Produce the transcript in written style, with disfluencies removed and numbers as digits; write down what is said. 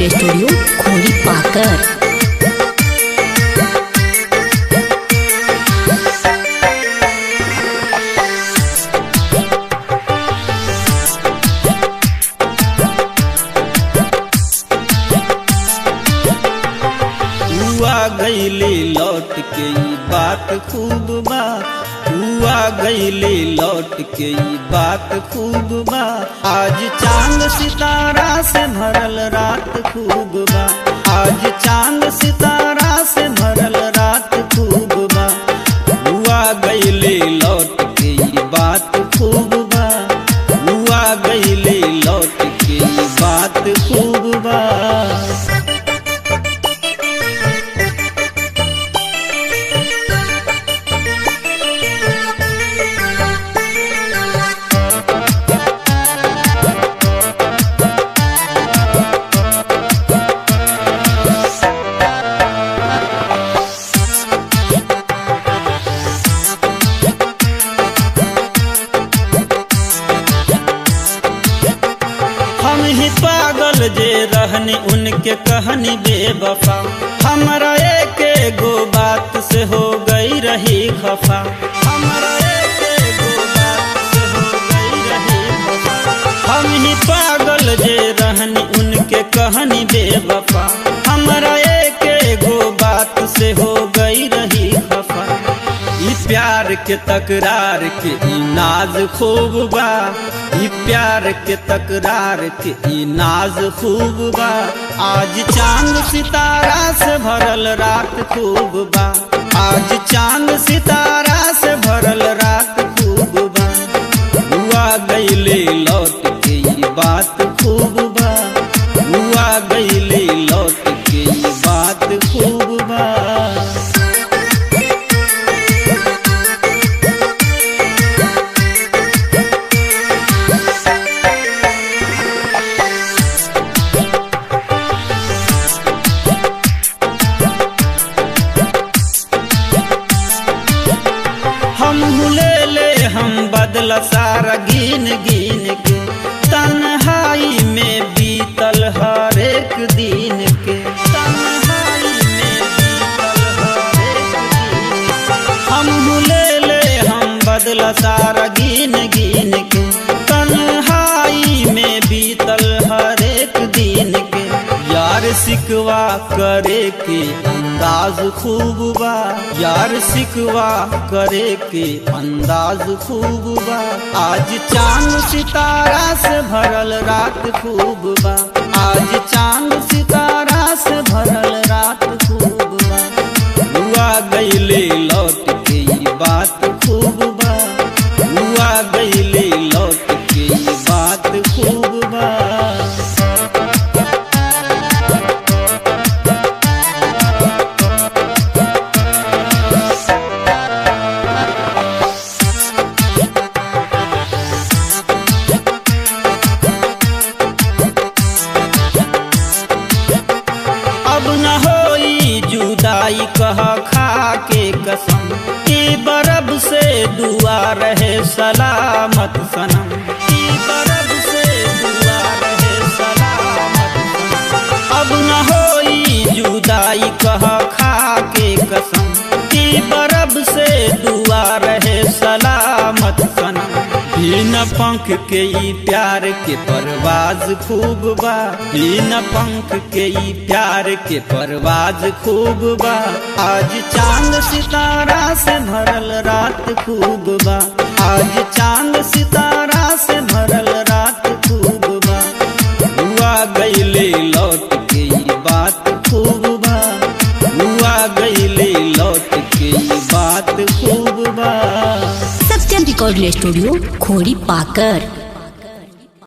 Recording studio खोरी पाकर। गईली लौट के ई बात खूब बा, हुआ गईली लौट के ई बात खूब बा। आज चांद सितारा से भरल रात खूब बा, आज चांद सितारा से भरल रात खूब बा। हुआ गईली लौट के ई बात खूब बा, हुआ गईली लौट के ई बात खूब बा। हम ही पागल जे रहनी उनके कहनी बेवफा, हमरा एक गो बात से हो गई रही खफा, हमरा एक गो बात से हो गई रही खफा। हम ही पागल जे रहनी उनके कहनी बेवफा, हमरा एक गो बात से हो गई रही खफा। ई प्यार के तकरार के ई नाज खूब बा, ई प्यार के तकरार के ई नाज खूब बा। आज चांद सितारा से भरल रात खूब बा, आज चांद सितारा से भरल रात खूब बा। हुआ गईली लौट के ई बात खूब बा, हुआ गईली लौट के ई बात खूब बा। हम बदला सारा गिन गिन के, तन्हाई में बीतल हर एक दिन के, तन्हाई में बीतल हर एक दिन के। हम बदला सारा गिन गिन के, तन्हाई में बीतल हर एक दिन के। यार सिकवा करे के अंदाज खूब बा, यार सिकवा करे के अंदाज खूब बा। आज चांद सितारा से भरल रात खूब बा, आज चांद सितारा से भरल रात खूब बा। हुआ गईली लौट के ई बात खूब बा, हुआ गईली लौट के ई बात खूब बा। अब न होई जुदाई कह खा के कसम, ई बरब से दुआ रहे सलामत सनम, ई बरब से दुआ रहे सलामत सनम। अब न होई जुदाई कह खा के कसम, ई बरब से दुआ रहे सलामत सनम। बिन पंख के ई प्यार के परवाज खूब बा, बिन पंख के ई प्यार के परवाज खूब बा। आज चांद सितारा से भरल रात खूब बा, आज चांद सितारा से भरल रात खूब बा। हुआ गईली लौट के ई बात खूब बा, हुआ गईली लौट के ई बात खूब बा। सत्यम रिकॉर्डिंग स्टूडियो खोरी पाकर।